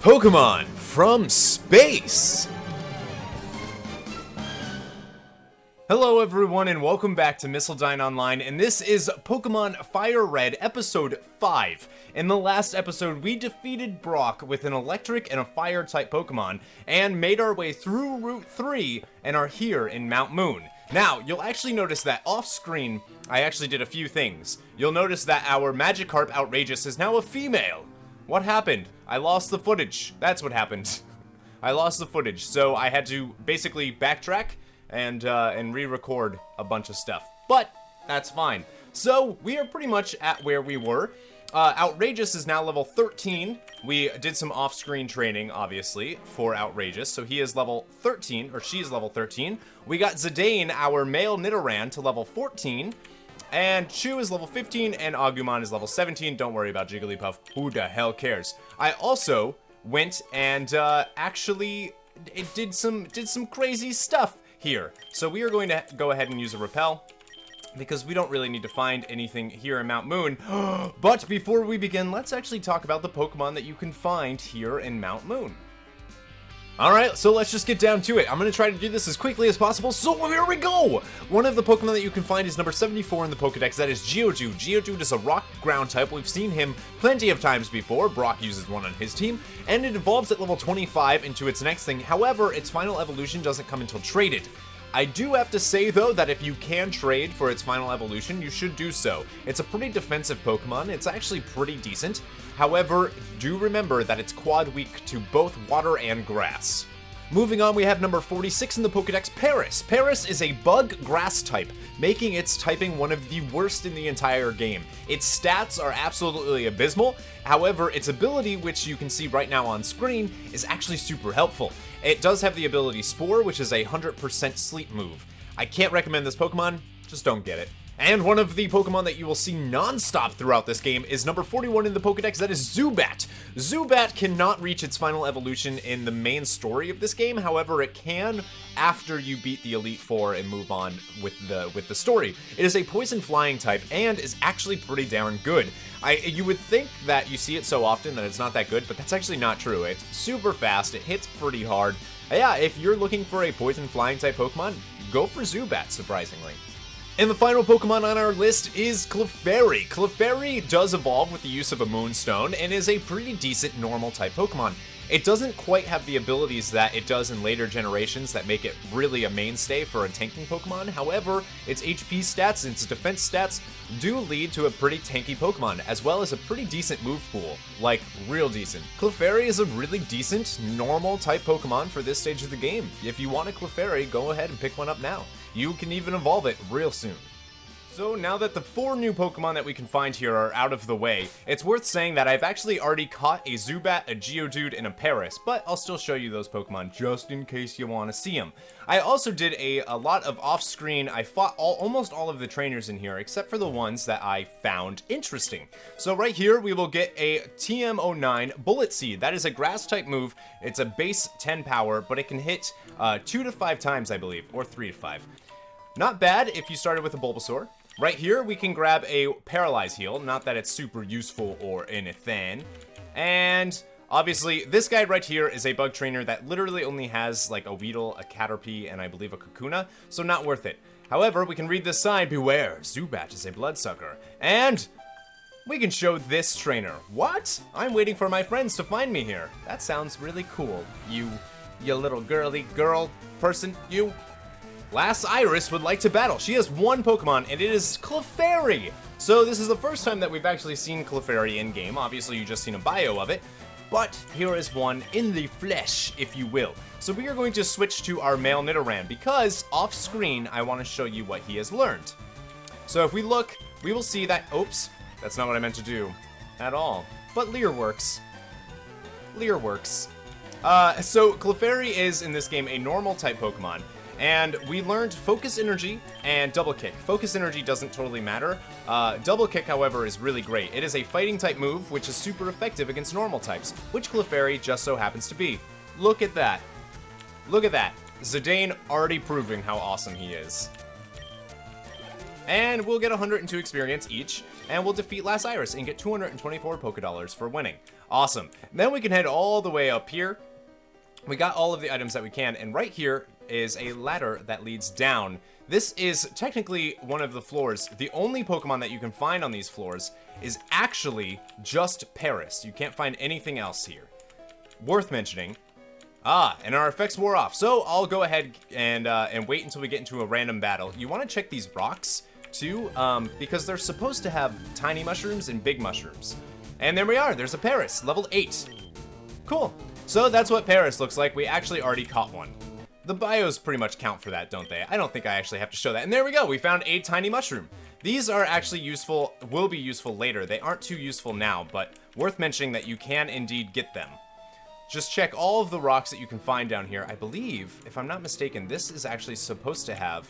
Pokemon from space! Hello everyone and welcome back to Missildine Online, and this is Pokemon Fire Red Episode 5. In the last episode, we defeated Brock with an electric and a fire type Pokemon, and made our way through Route 3 and are here in Mount Moon. Now, you'll actually notice that off-screen, I actually did a few things. You'll notice that our Magikarp Outrageous is now a female. What happened? I lost the footage. That's what happened. I lost the footage, so I had to basically backtrack and re-record a bunch of stuff. But that's fine. So we are pretty much at where we were. Outrageous is now level 13. We did some off-screen training, obviously, for Outrageous. So he is level 13, or she is level 13. We got Zidane, our male Nidoran, to level 14. And Chew is level 15, and Agumon is level 17. Don't worry about Jigglypuff. Who the hell cares? I also went and actually did some crazy stuff here. So we are going to go ahead and use a Repel, because we don't really need to find anything here in Mount Moon. But before we begin, let's actually talk about the Pokemon that you can find here in Mount Moon. Alright, so let's just get down to it. I'm going to try to do this as quickly as possible, so here we go! One of the Pokemon that you can find is number 74 in the Pokedex, that is Geodude. Geodude is a rock ground type. We've seen him plenty of times before. Brock uses one on his team, and it evolves at level 25 into its next thing. However, its final evolution doesn't come until traded. I do have to say, though, that if you can trade for its final evolution, you should do so. It's a pretty defensive Pokemon. It's actually pretty decent. However, do remember that it's quad weak to both water and grass. Moving on, we have number 46 in the Pokedex, Paris. Paris is a bug grass type, making its typing one of the worst in the entire game. Its stats are absolutely abysmal. However, its ability, which you can see right now on screen, is actually super helpful. It does have the ability Spore, which is a 100% sleep move. I can't recommend this Pokemon, just don't get it. And one of the Pokemon that you will see non-stop throughout this game is number 41 in the Pokedex, that is Zubat. Zubat cannot reach its final evolution in the main story of this game, however it can after you beat the Elite Four and move on with the story. It is a poison flying type and is actually pretty darn good. You would think that you see it so often that it's not that good, but that's actually not true. It's super fast, it hits pretty hard. Yeah, if you're looking for a poison flying type Pokemon, go for Zubat, surprisingly. And the final Pokemon on our list is Clefairy. Clefairy does evolve with the use of a Moonstone and is a pretty decent normal type Pokemon. It doesn't quite have the abilities that it does in later generations that make it really a mainstay for a tanking Pokemon. However, its HP stats and its defense stats do lead to a pretty tanky Pokemon, as well as a pretty decent move pool. Like, real decent. Clefairy is a really decent, normal type Pokemon for this stage of the game. If you want a Clefairy, go ahead and pick one up now. You can even evolve it real soon. So now that the 4 new Pokemon that we can find here are out of the way, it's worth saying that I've actually already caught a Zubat, a Geodude, and a Paris, but I'll still show you those Pokemon just in case you want to see them. I also did a lot of off-screen. I fought almost all of the trainers in here, except for the ones that I found interesting. So right here, we will get a TM09 Bullet Seed. That is a grass-type move. It's a base 10 power, but it can hit 2 to 5 times, I believe, or 3 to 5. Not bad if you started with a Bulbasaur. Right here, we can grab a Paralyze Heal, not that it's super useful or anything. And obviously, this guy right here is a bug trainer that literally only has like a Weedle, a Caterpie, and I believe a Kakuna, so not worth it. However, we can read this sign, beware, Zubat is a bloodsucker. And we can show this trainer. What? I'm waiting for my friends to find me here. That sounds really cool. You little girly girl person, you. Last Iris would like to battle. She has one Pokemon, and it is Clefairy. So this is the first time that we've actually seen Clefairy in-game. Obviously, you've just seen a bio of it, but here is one in the flesh, if you will. So we are going to switch to our male Nidoran, because off-screen, I want to show you what he has learned. So if we look, we will see that, oops, that's not what I meant to do at all, but Leer works. Leer works. So Clefairy is, in this game, a normal type Pokemon. And we learned Focus Energy and Double Kick. Focus Energy doesn't totally matter. Double Kick, however, is really great. It is a fighting type move, which is super effective against normal types, which Clefairy just so happens to be. Look at that. Look at that. Zidane already proving how awesome he is. And we'll get 102 experience each, and we'll defeat Last Iris and get 224 pokedollars for winning. Awesome. Then we can head all the way up here. We got all of the items that we can, and right here is a ladder that leads down. This is technically one of the floors. The only Pokemon that you can find on these floors is actually just Paris. You can't find anything else here. Worth mentioning. And our effects wore off. So I'll go ahead and wait until we get into a random battle. You want to check these rocks too, because they're supposed to have tiny mushrooms and big mushrooms. And there we are. There's a Paris, level 8. Cool. So that's what Paris looks like. We actually already caught one. The bios pretty much count for that, don't they? I don't think I actually have to show that. And there we go. We found a tiny mushroom. These are actually useful, will be useful later. They aren't too useful now, but worth mentioning that you can indeed get them. Just check all of the rocks that you can find down here. I believe, if I'm not mistaken, this is actually supposed to have...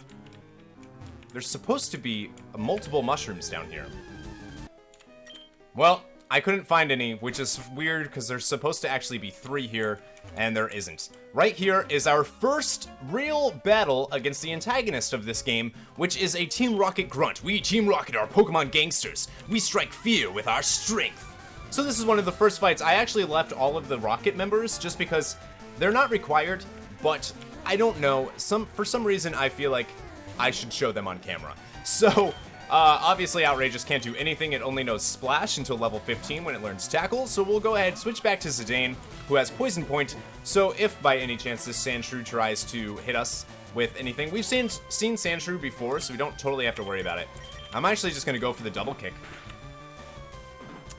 There's supposed to be multiple mushrooms down here. Well, I couldn't find any, which is weird because there's supposed to actually be 3 here, and there isn't. Right here is our first real battle against the antagonist of this game, which is a Team Rocket Grunt. We, Team Rocket, are Pokemon gangsters. We strike fear with our strength. So this is one of the first fights. I actually left all of the Rocket members just because they're not required, but I don't know. For some reason, I feel like I should show them on camera. So... obviously, Outrageous can't do anything. It only knows Splash until level 15 when it learns Tackle. So we'll go ahead, switch back to Zidane, who has Poison Point. So if by any chance this Sandshrew tries to hit us with anything, we've seen Sandshrew before, so we don't totally have to worry about it. I'm actually just going to go for the double kick.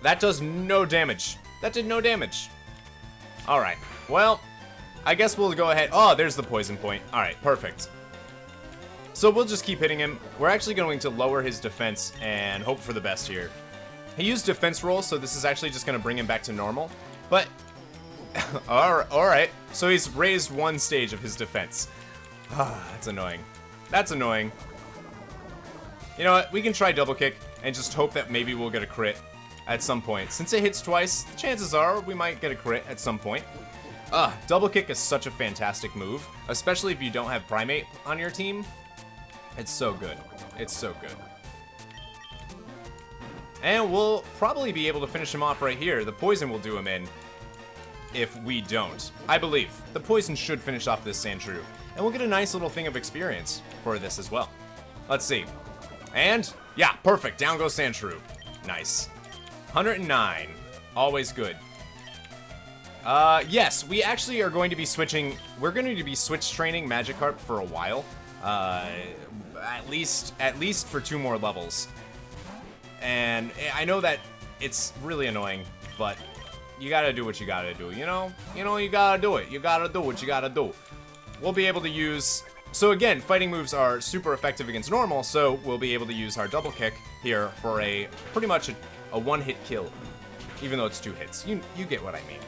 That does no damage. That did no damage. Alright, well, I guess we'll go ahead. Oh, there's the Poison Point. Alright, perfect. So we'll just keep hitting him. We're actually going to lower his defense and hope for the best here. He used defense roll, so this is actually just going to bring him back to normal. But, alright. So he's raised 1 stage of his defense. That's annoying. That's annoying. You know what? We can try double kick and just hope that maybe we'll get a crit at some point. Since it hits twice, the chances are we might get a crit at some point. Double kick is such a fantastic move, especially if you don't have Primate on your team. It's so good. It's so good. And we'll probably be able to finish him off right here. The poison will do him in if we don't. I believe. The poison should finish off this Sandshrew. And we'll get a nice little thing of experience for this as well. Let's see. And, yeah, perfect. Down goes Sandshrew. Nice. 109. Always good. Yes, we actually are going to be switching. We're going to be switch training Magikarp for a while. At least for 2 more levels. And I know that it's really annoying, but you gotta do what you gotta do, you know? You gotta do it. You gotta do what you gotta do. We'll be able to use... So again, fighting moves are super effective against normal, so we'll be able to use our double kick here for a pretty much a 1-hit kill. Even though it's 2 hits. You get what I mean.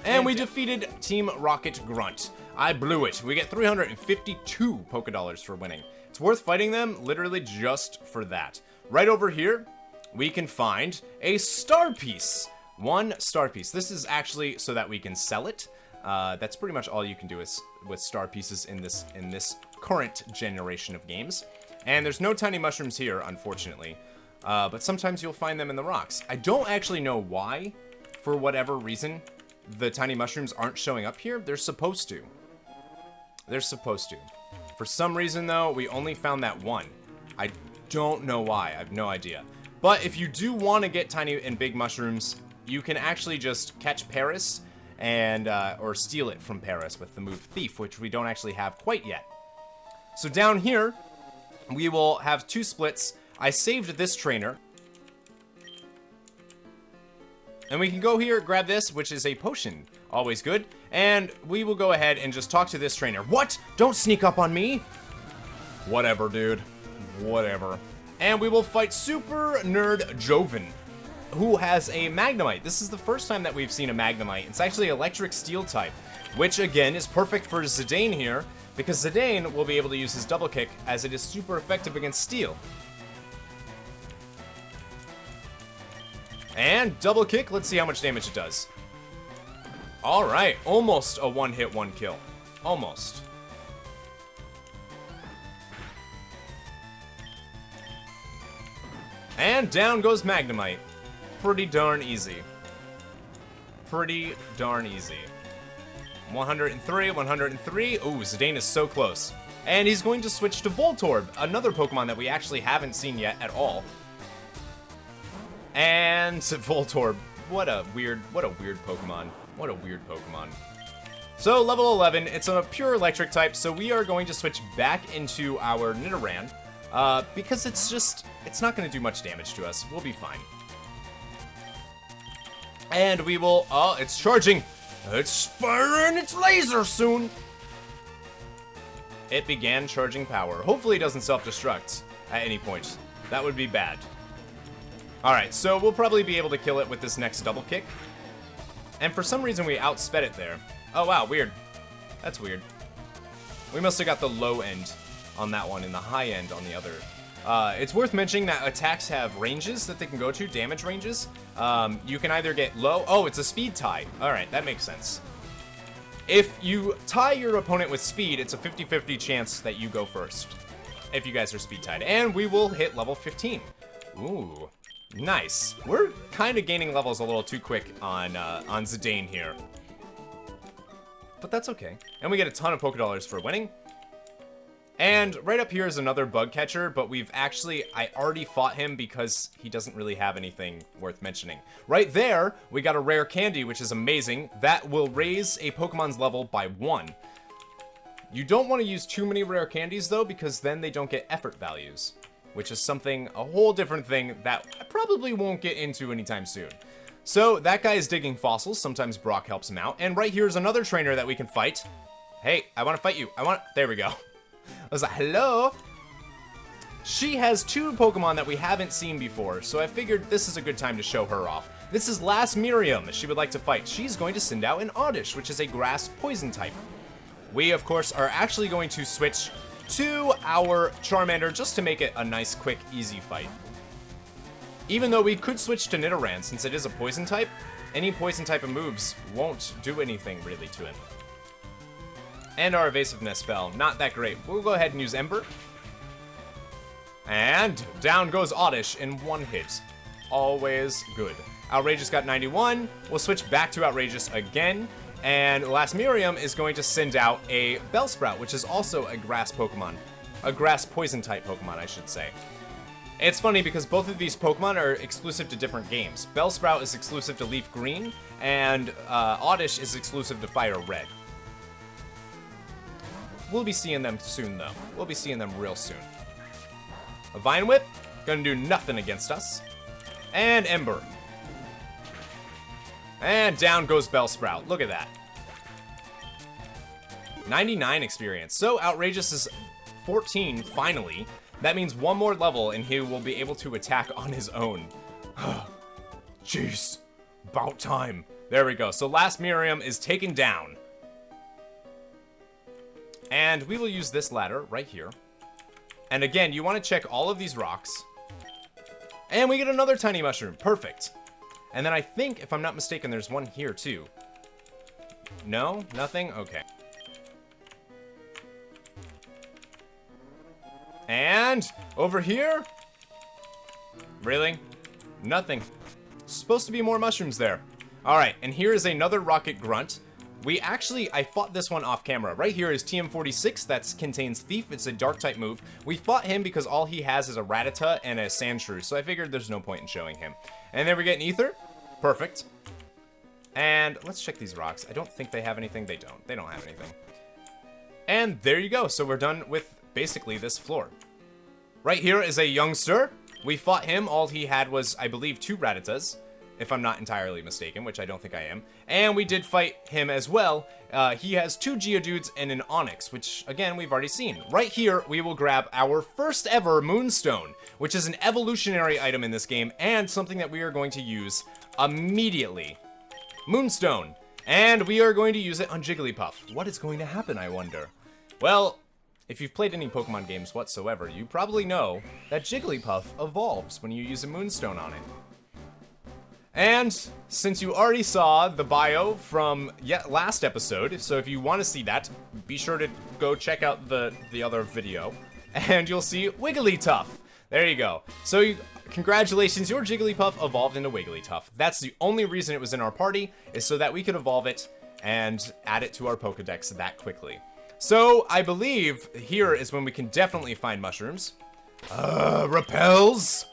And we defeated Team Rocket Grunt. I blew it. We get 352 pokedollars for winning. It's worth fighting them literally just for that. Right over here, we can find a star piece. 1 star piece. This is actually so that we can sell it. That's pretty much all you can do with star pieces in this current generation of games. And there's no tiny mushrooms here, unfortunately. But sometimes you'll find them in the rocks. I don't actually know why, for whatever reason, the tiny mushrooms aren't showing up here. They're supposed to. They're supposed to. For some reason, though, we only found that 1. I don't know why. I have no idea. But if you do want to get tiny and big mushrooms, you can actually just catch Paris and or steal it from Paris with the move Thief, which we don't actually have quite yet. So down here, we will have 2 splits. I saved this trainer. And we can go here, grab this, which is a potion. Always good. And we will go ahead and just talk to this trainer. What? Don't sneak up on me. Whatever, dude. Whatever. And we will fight Super Nerd Joven, who has a Magnemite. This is the first time that we've seen a Magnemite. It's actually Electric Steel type, which again is perfect for Zidane here, because Zidane will be able to use his double kick as it is super effective against Steel. And double kick, let's see how much damage it does. Alright, almost a 1-hit, 1-kill. Almost. And down goes Magnemite. Pretty darn easy. pretty darn easy. 103, 103. Ooh, Zidane is so close. And he's going to switch to Voltorb, another Pokemon that we actually haven't seen yet at all. And Voltorb, what a weird Pokemon. What a weird Pokemon. So level 11, it's a pure electric type, so we are going to switch back into our Nidoran, because it's not going to do much damage to us. We'll be fine. And we will, oh, it's charging. It's firing its laser soon. It began charging power. Hopefully it doesn't self-destruct at any point. That would be bad. Alright, so we'll probably be able to kill it with this next double kick. And for some reason we outsped it there. Oh wow, weird. That's weird. We must have got the low end on that one and the high end on the other. It's worth mentioning that attacks have ranges that they can go to, damage ranges. You can either get low... Oh, it's a speed tie. Alright, that makes sense. If you tie your opponent with speed, it's a 50-50 chance that you go first. If you guys are speed tied. And we will hit level 15. Ooh, nice. We're kind of gaining levels a little too quick on Zidane here. But that's okay. And we get a ton of pokedollars for winning. And right up here is another bug catcher, but I already fought him because he doesn't really have anything worth mentioning. Right there, we got a rare candy, which is amazing. That will raise a Pokemon's level by 1. You don't want to use too many rare candies, though, because then they don't get effort values, which is a whole different thing that I probably won't get into anytime soon. So that guy is digging fossils. Sometimes Brock helps him out. And right here is another trainer that we can fight. Hey, I want to fight you. There we go. I was like, hello? She has 2 Pokemon that we haven't seen before, so I figured this is a good time to show her off. This is Last Miriam, she would like to fight. She's going to send out an Oddish, which is a grass poison type. We, of course, are actually going to switch to our Charmander just to make it a nice, quick, easy fight. Even though we could switch to Nidoran, since it is a poison type, any poison type of moves won't do anything really to him. And our evasiveness fell. Not that great. We'll go ahead and use Ember. And down goes Oddish in 1 hit. Always good. Outrageous got 91. We'll switch back to Outrageous again. And Last Miriam is going to send out a Bellsprout, which is also a grass Pokemon. A grass poison type Pokemon, I should say. It's funny because both of these Pokemon are exclusive to different games. Bellsprout is exclusive to Leaf Green, and Oddish is exclusive to Fire Red. We'll be seeing them soon, though. We'll be seeing them real soon. A Vine Whip, gonna do nothing against us. And Ember. And down goes Bellsprout. Look at that. 99 experience. So Outrageous is 14, finally. That means 1 more level, and he will be able to attack on his own. Jeez. About time. There we go. So Last Miriam is taken down. And we will use this ladder right here. And again, you want to check all of these rocks. And we get another tiny mushroom. Perfect. And then I think, if I'm not mistaken, there's one here too. No? Nothing? Okay. And over here? Really? Nothing. Supposed to be more mushrooms there. Alright, and here is another Rocket Grunt. I fought this one off camera. Right here is TM46, that contains Thief. It's a dark type move. We fought him because all he has is a Rattata and a Sandshrew, so I figured there's no point in showing him. And then we get an Ether. Perfect. And let's check these rocks. I don't think they have anything. They don't. They don't have anything. And there you go. So we're done with basically this floor. Right here is a youngster. We fought him. All he had was, I believe, 2 Rattatas, if I'm not entirely mistaken, which I don't think I am. And we did fight him as well. He has 2 Geodudes and an Onix, which, again, we've already seen. Right here, we will grab our first ever Moonstone, which is an evolutionary item in this game, and something that we are going to use immediately. Moonstone. And we are going to use it on Jigglypuff. What is going to happen, I wonder? Well, if you've played any Pokemon games whatsoever, you probably know that Jigglypuff evolves when you use a Moonstone on it. And since you already saw the bio from last episode, so if you want to see that, be sure to go check out the other video, and you'll see Wigglytuff. There you go. So, congratulations, your Jigglypuff evolved into Wigglytuff. That's the only reason it was in our party, is so that we could evolve it and add it to our Pokedex that quickly. So, I believe here is when we can definitely find mushrooms. Repels!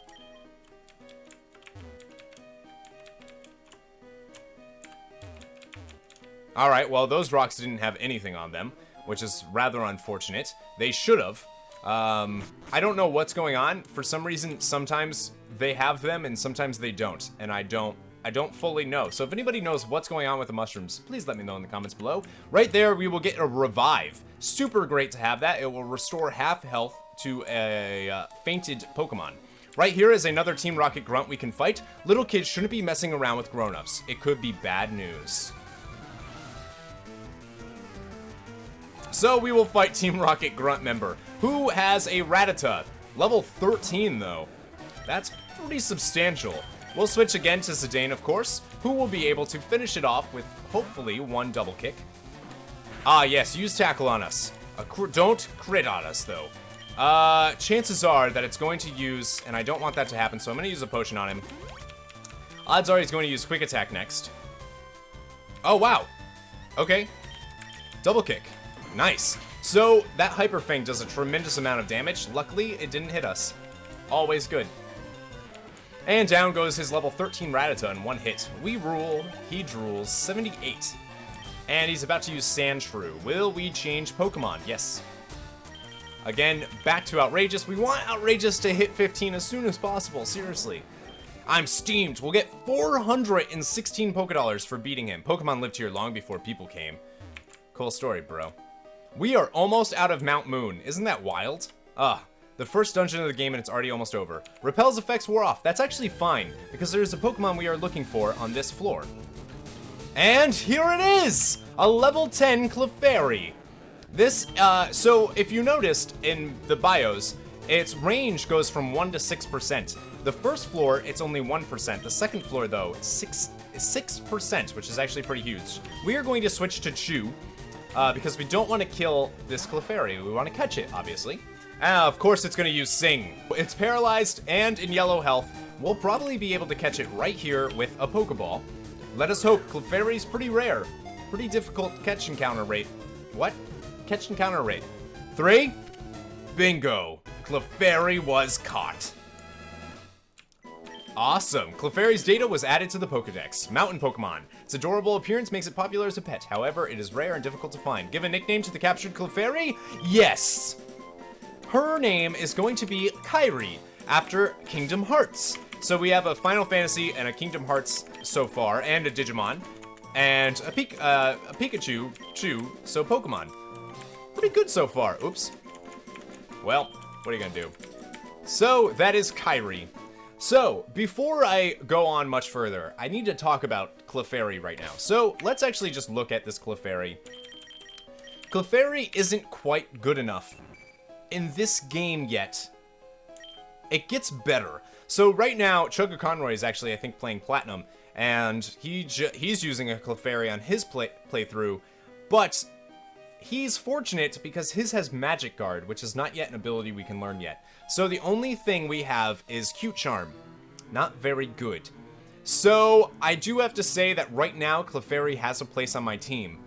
Alright, well, those rocks didn't have anything on them, which is rather unfortunate. They should have. I don't know what's going on. For some reason, sometimes they have them and sometimes they don't. And I don't fully know. So if anybody knows what's going on with the mushrooms, please let me know in the comments below. Right there, we will get a revive. Super great to have that. It will restore half health to a fainted Pokemon. Right here is another Team Rocket Grunt we can fight. Little kids shouldn't be messing around with grown-ups. It could be bad news. So we will fight Team Rocket Grunt member, who has a Rattata. Level 13, though. That's pretty substantial. We'll switch again to Zidane, of course, who will be able to finish it off with, hopefully, one double kick. Ah, yes, use Tackle on us. Don't crit on us, though. Chances are that it's going to use, and I don't want that to happen, so I'm going to use a potion on him. Odds are he's going to use Quick Attack next. Oh, wow. Okay. Double kick. Nice. So, that Hyper Fang does a tremendous amount of damage. Luckily, it didn't hit us. Always good. And down goes his level 13 Rattata in one hit. We rule. He drools. 78. And he's about to use Sandshrew. Will we change Pokemon? Yes. Again, back to Outrageous. We want Outrageous to hit 15 as soon as possible. Seriously. I'm steamed. We'll get 416 Pokedollars for beating him. Pokemon lived here long before people came. Cool story, bro. We are almost out of Mount Moon. Isn't that wild? The first dungeon of the game and it's already almost over. Repel's effects wore off. That's actually fine, because there's a Pokemon we are looking for on this floor. And here it is! A level 10 Clefairy. This, so if you noticed in the bios, its range goes from 1 to 6%. The first floor, it's only 1%. The second floor, though, it's 6%, which is actually pretty huge. We are going to switch to Chew. Because we don't want to kill this Clefairy. We want to catch it, obviously. Of course it's going to use Sing. It's paralyzed and in yellow health. We'll probably be able to catch it right here with a Pokeball. Let us hope. Clefairy's pretty rare. Pretty difficult catch encounter rate. What? Catch encounter rate. 3. Bingo. Clefairy was caught. Awesome. Clefairy's data was added to the Pokedex. Mountain Pokemon. Its adorable appearance makes it popular as a pet. However, it is rare and difficult to find. Give a nickname to the captured Clefairy? Yes! Her name is going to be Kairi, after Kingdom Hearts. So we have a Final Fantasy and a Kingdom Hearts so far, and a Digimon, and a Pikachu, so Pokemon. Pretty good so far. Oops. Well, what are you gonna do? So, that is Kairi. So, before I go on much further, I need to talk about Clefairy right now. So, let's actually just look at this Clefairy. Clefairy isn't quite good enough in this game yet. It gets better. So, right now, Choga Conroy is actually, I think, playing Platinum, and he's using a Clefairy on his playthrough, but he's fortunate because his has Magic Guard, which is not yet an ability we can learn yet. So the only thing we have is Cute Charm. Not very good. So I do have to say that right now Clefairy has a place on my team,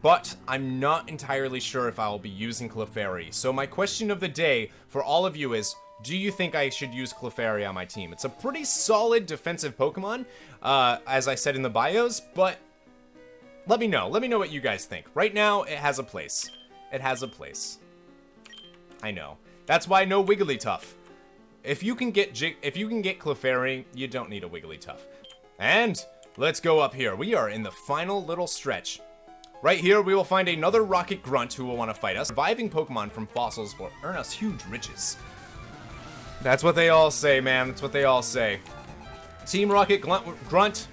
but I'm not entirely sure if I'll be using Clefairy. So my question of the day for all of you is, do you think I should use Clefairy on my team? It's a pretty solid defensive Pokemon, as I said in the bios, but let me know. Let me know what you guys think. Right now, it has a place. It has a place. I know. That's why no Wigglytuff. If you can get Clefairy, you don't need a Wigglytuff. And let's go up here. We are in the final little stretch. Right here, we will find another Rocket Grunt who will want to fight us. Surviving Pokemon from fossils will earn us huge riches. That's what they all say, man. That's what they all say. Team Rocket Grunt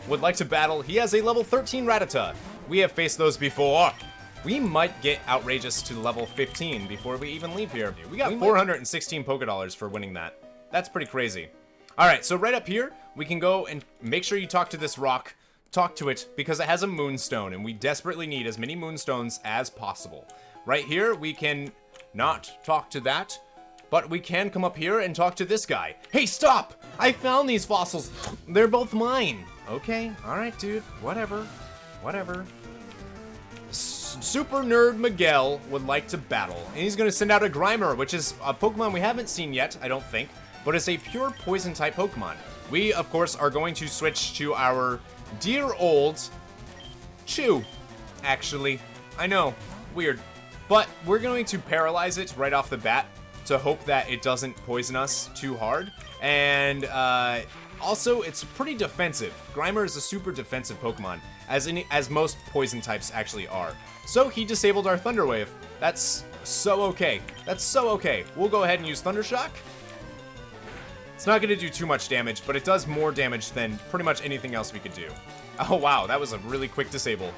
would like to battle. He has a level 13 Rattata. We have faced those before. We might get Outrageous to level 15 before we even leave here. We got 416 Pokedollars for winning that. That's pretty crazy. Alright, so right up here, we can go and make sure you talk to this rock. Talk to it, because it has a Moonstone, and we desperately need as many Moonstones as possible. Right here, we can not talk to that. But we can come up here and talk to this guy. Hey, stop! I found these fossils. They're both mine. Okay, alright, dude. Whatever. Whatever. Super Nerd Miguel would like to battle. And he's going to send out a Grimer, which is a Pokemon we haven't seen yet, I don't think. But it's a pure Poison-type Pokemon. We, of course, are going to switch to our dear old Chew, actually. I know, weird. But we're going to paralyze it right off the bat to hope that it doesn't poison us too hard. And also, it's pretty defensive. Grimer is a super defensive Pokemon, as most poison types actually are. So he disabled our Thunder Wave. That's so okay. That's so okay. We'll go ahead and use Thunder Shock. It's not going to do too much damage, but it does more damage than pretty much anything else we could do. Oh wow, that was a really quick disable.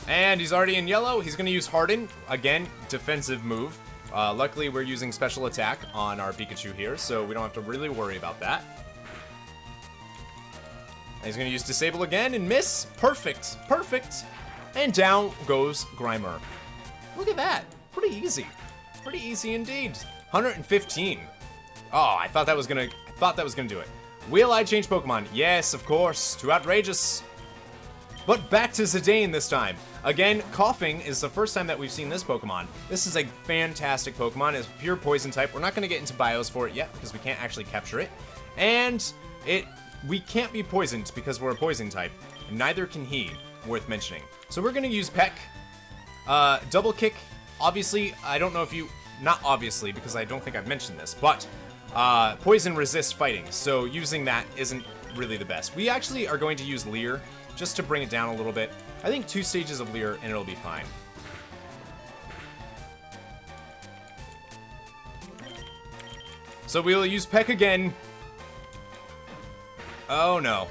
And he's already in yellow. He's going to use Harden. Again, defensive move. Luckily, we're using special attack on our Pikachu here, so we don't have to really worry about that. And he's going to use Disable again and miss. Perfect. Perfect. And down goes Grimer. Look at that. Pretty easy. Pretty easy indeed. 115. Oh, I thought that was going to do it. Will I change Pokemon? Yes, of course. Too outrageous. But back to Zidane this time. Again, Coughing is the first time that we've seen this Pokemon. This is a fantastic Pokemon. It's pure poison type. We're not going to get into bios for it yet because we can't actually capture it. And we can't be poisoned because we're a poison type. And neither can he, worth mentioning. So we're going to use Peck. Double Kick. Obviously, I don't know if you... Not obviously, because I don't think I've mentioned this, but poison resists fighting. So using that isn't really the best. We actually are going to use Leer just to bring it down a little bit. I think 2 stages of Leer and it'll be fine. So we'll use Peck again. Oh no.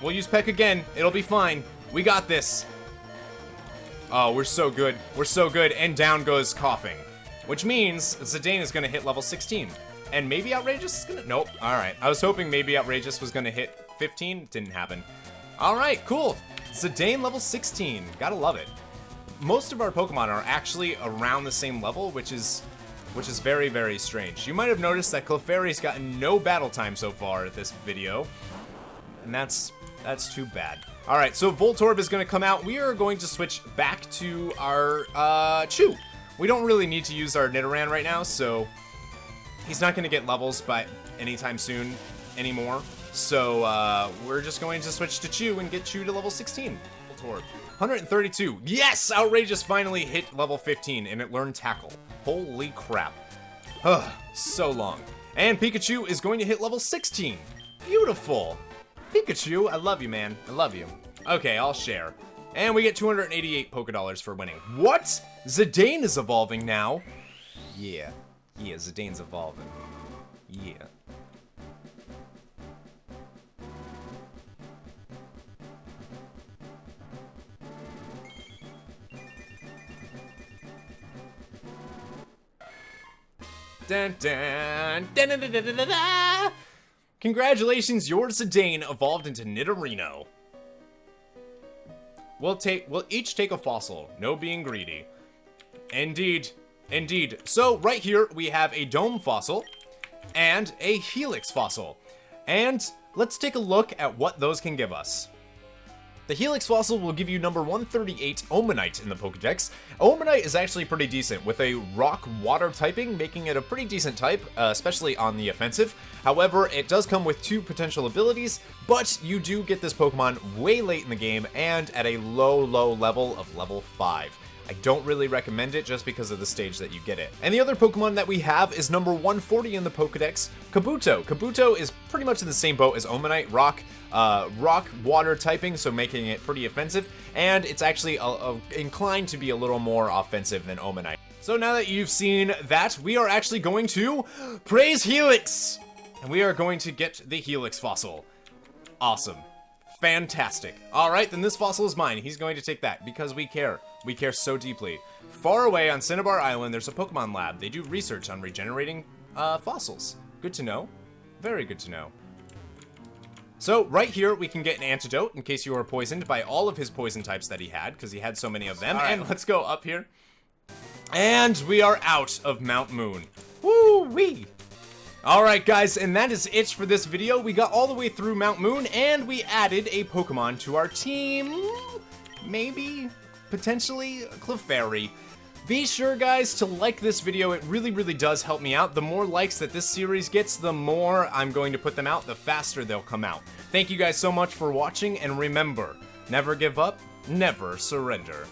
We'll use Peck again. It'll be fine. We got this. Oh, we're so good. We're so good. And down goes Coughing. Which means Zidane is going to hit level 16. And maybe Outrageous is going to... Nope. Alright. I was hoping maybe Outrageous was going to hit 15. Didn't happen. Alright, cool. Zidane level 16. Gotta love it. Most of our Pokemon are actually around the same level, which is very, very strange. You might have noticed that Clefairy's gotten no battle time so far at this video. And that's too bad. Alright, so Voltorb is going to come out. We are going to switch back to our Chew. We don't really need to use our Nidoran right now, so he's not going to get levels by anytime soon anymore. So we're just going to switch to Chew and get Chew to level 16. Voltorb. 132. Yes! Outrageous finally hit level 15, and it learned Tackle. Holy crap. Ugh, so long. And Pikachu is going to hit level 16. Beautiful. Pikachu, I love you, man. I love you. Okay, I'll share. And we get 288 pokedollars for winning. What? Zidane is evolving now. Yeah. Yeah, Zidane's evolving. Yeah. Dun, dun, dun, dun, dun, dun, dun, dun, dun. Congratulations, your Zidane evolved into Nidorino. We'll each take a fossil. No being greedy. Indeed. Indeed. So, right here, we have a Dome Fossil and a Helix Fossil. And let's take a look at what those can give us. The Helix Fossil will give you number 138 Omanite in the Pokedex. Omanite is actually pretty decent, with a rock-water typing, making it a pretty decent type, especially on the offensive. However, it does come with 2 potential abilities, but you do get this Pokemon way late in the game and at a low level of level 5. I don't really recommend it just because of the stage that you get it. And the other Pokemon that we have is number 140 in the Pokedex, Kabuto. Kabuto is pretty much in the same boat as Omanite, rock-water typing, so making it pretty offensive, and it's actually inclined to be a little more offensive than Omanite. So now that you've seen that, we are actually going to praise Helix! And we are going to get the Helix Fossil. Awesome. Fantastic. Alright, then this fossil is mine. He's going to take that, because we care. We care so deeply. Far away on Cinnabar Island, there's a Pokemon lab. They do research on regenerating fossils. Good to know. Very good to know. So, right here, we can get an antidote in case you were poisoned by all of his poison types that he had, because he had so many of them. Right. And let's go up here. And we are out of Mount Moon. Woo-wee! Alright guys, and that is it for this video. We got all the way through Mount Moon, and we added a Pokemon to our team. Maybe? Potentially? Clefairy. Be sure, guys, to like this video. It really, really does help me out. The more likes that this series gets, the more I'm going to put them out, the faster they'll come out. Thank you guys so much for watching, and remember, never give up, never surrender.